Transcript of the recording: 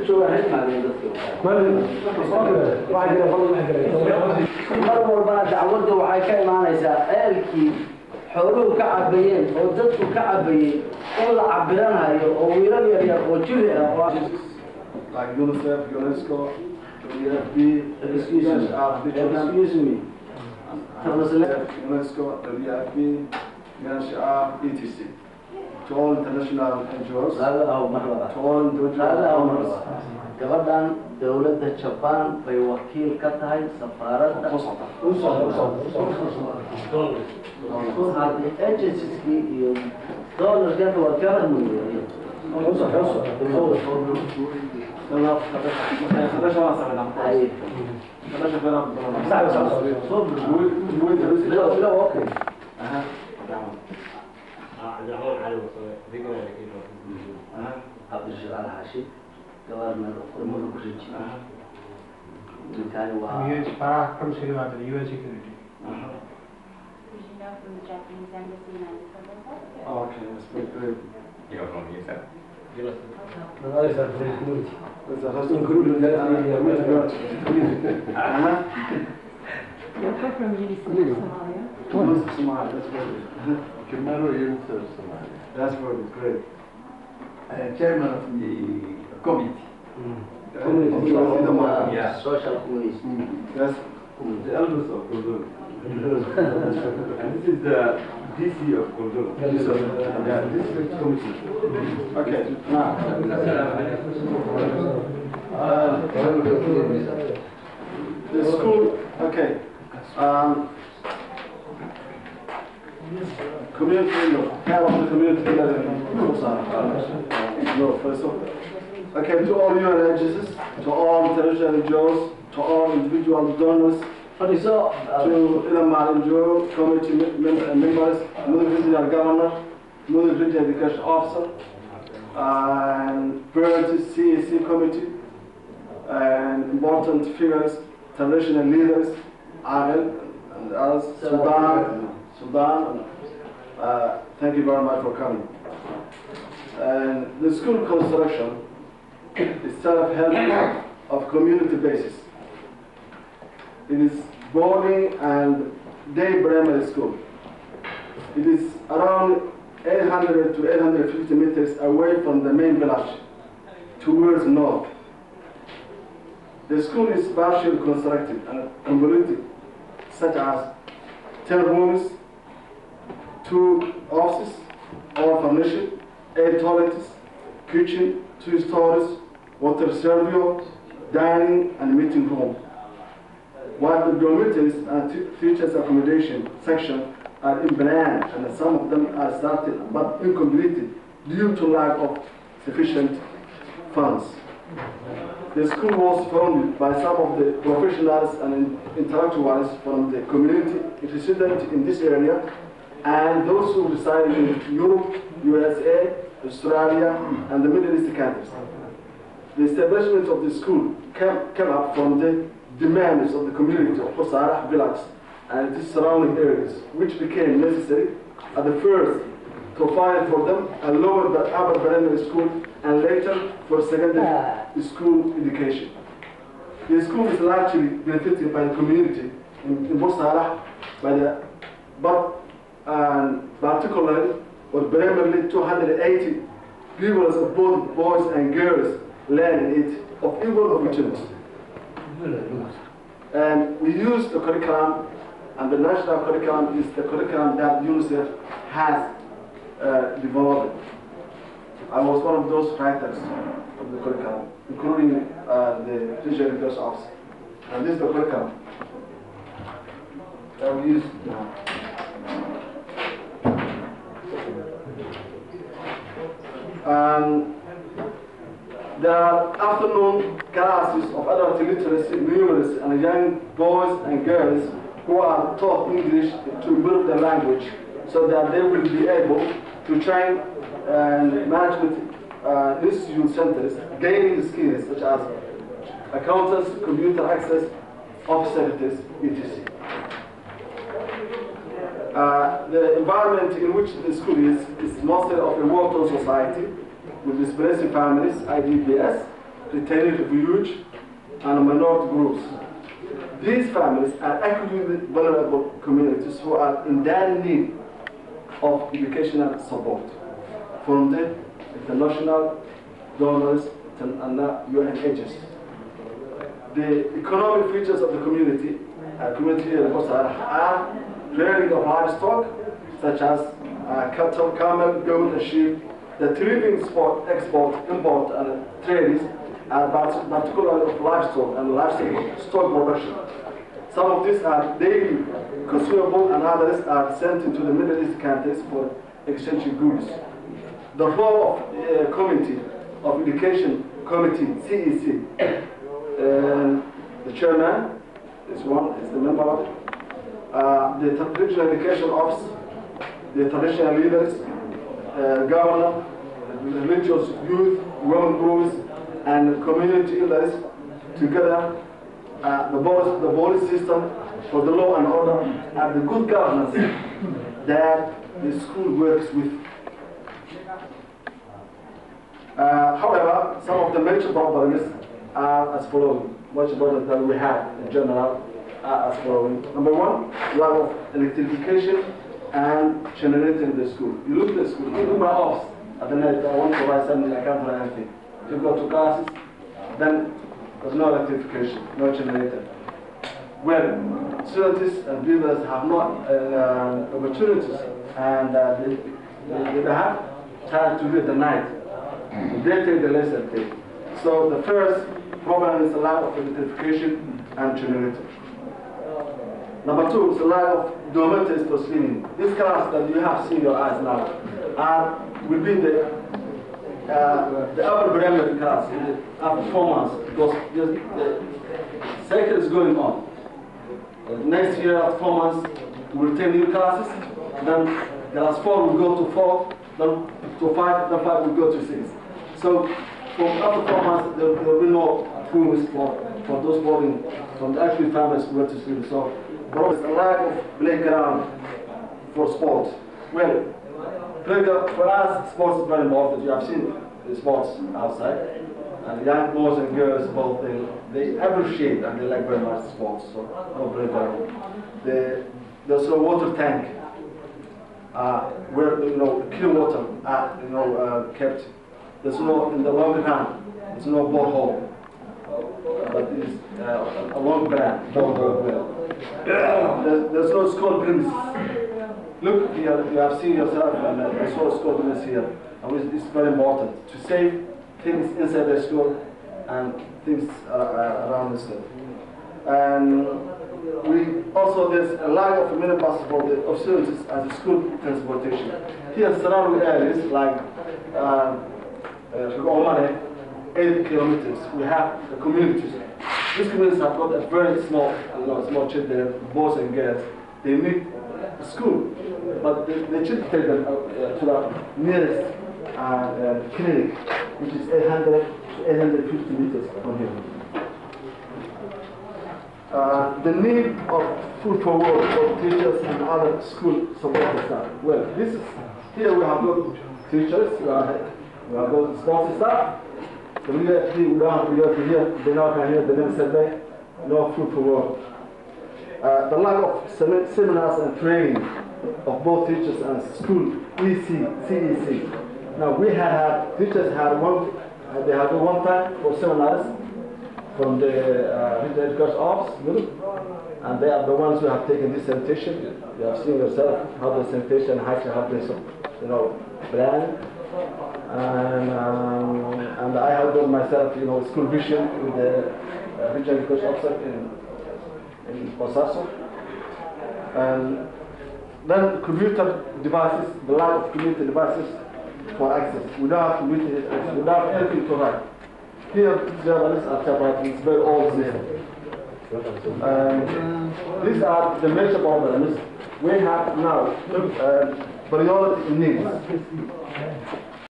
شو هاي ما مرة بعد عودوا وعايكاي معنا إذا ألكي حلو كعبيين أو ضد كعبيين أو عبرنا هاي أو ويران يريا أو جري like UNICEF, UNESCO, WFP, excuse me. UNESCO, WFP, UNHCR, etc. To all international NGOs, هذا أو مرة to all individual هذا أو donors. مرة قبل دولة اليابان في وكيل كتاي سفارة هذه أجهزة دولار جاب وكالة من عبد الجلال الحاشي قوارنا الملك الرجي كان from Sri Lanka, UN security. From the Japanese embassy in Addis Ababa. Okay, that's very good. You're from UNICEF? That's a hosting group that You're from UNICEF Somalia. Somalia, that's very good. Kemaro UNICEF Somalia. That's very great. Chairman of the committee. Yeah. social community. That's The elders of Kurdun. And this is the DC of Kurdun. Yeah, this is the committee. okay. Now, the school. Okay. Community. How of the community? No, first of all. Okay, to all UN agencies, to all international NGOs, to all individual donors, to Ilama NGO committee members, Mother Regional Governor, Mother Regional Education Officer, and Priority CAC Committee, and important figures, traditional leaders, and others, Sudan. Thank you very much for coming. And the school construction is self-help of community basis. It is boarding and day primary school. It is around 800 to 850 meters away from the main village, towards north. The school is partially constructed and completed, such as 10 rooms, 2 offices, all furnished, 8 toilets, kitchen, 2 stores, water service, dining and meeting room. While the dormitories and teachers accommodation section are in plan and some of them are started but incomplete due to lack of sufficient funds. The school was founded by some of the professionals and intellectuals from the community resident in this area and those who reside in Europe, USA, Australia and the Middle East countries. The establishment of the school came up from the demands of the community of Posarah village and its surrounding areas, which became necessary at the first to find for them a lower but upper primary school and later for secondary school education. The school is largely benefited by the community in Posarah, particularly or primarily 280 pupils of both boys and girls learn it of equal opportunity. And we use the curriculum, and the national curriculum is the curriculum that UNICEF has developed. I was one of those writers of the curriculum, including the Teacher Education Office. And this is the curriculum that we use now. And there are afternoon classes of adult literacy, numeracy, and young boys and girls who are taught English to improve their language so that they will be able to train management institute centers, gaining skills such as accountants, computer access, office secretaries, etc. The environment in which the school is mostly of a war-torn society with displaced families, IDPs, retaining refuge, and minority groups. These families are equally vulnerable communities who are in dire need of educational support from the international donors and UN agencies. The economic features of the community are rearing of livestock, such as cattle, camel, goat, and sheep. The thriving export, import, and trades are particularly of livestock and livestock production. Some of these are daily consumable, and others are sent into the Middle East countries for exchanging goods. The role of Committee of Education Committee, CEC, the chairman is the member of the Traditional Education Office, the traditional leaders, governor, religious youth, women groups, and community leaders together. The police system for the law and order and the good governance that the school works with. However, some of the major problems are as following. Much problems that we have in general are as following. Number one, lack of electrification and generator in the school. You look at the school, you look at my office at the night, I want to write something, I can't write anything. You go to classes, then there's no electrification, no generator. Well, students and builders have not opportunities, and they have time to do it at night. They take the lesson take. So the first problem is the lack of electrification and generator. Number two is the lack of dormitories for sleeping. This class that you have seen your eyes now will be the upper primary class after 4 months, because the cycle is going on. Next year, after 4 months, we will take new classes. Then class 4 will go to 4, then to 5, then 5 will go to 6. So after 4 months, there will be no rooms for those boarding from the actual families who went to sleep. So there is a lack of playground for sports. Well, playground for us, sports is very important. You have seen the sports outside. And young boys and girls, both, they appreciate and they like very much sports. So no playground. There's no water tank where clean water kept. There's no in the long run. There's no borehole, but it's a long run. There's no school premises. Look here, you have seen yourself, and I saw school premises here. And it's very important to save things inside the school and things around the school. And there's a lack of minibuses for the students as a school transportation. Here, surrounding areas like Omane, 8 kilometers, we have the communities. These communities have got a very small children, boys and girls. They need a school, but they should take them to the nearest clinic, which is 800 to 850 meters from here. The need of food for work for teachers and other school support staff. Well, here we have got teachers, we have got sports staff. Immediately we have here, they now can hear the name survey, no food for work. The lack of seminars and training of both teachers and school CEC. Now teachers had one time for seminars from the Education Office, and they are the ones who have taken this sanitation. You have seen yourself how the sanitation has to have this, plan. And I have done myself, school vision with the Regional Education Officer in Bosaso. And then computer devices, the lack of computer devices for access. We don't have computer access, we don't have anything to write. Here, journalists are typewriting, it's very old system. These are the major problems we have now. Priority needs.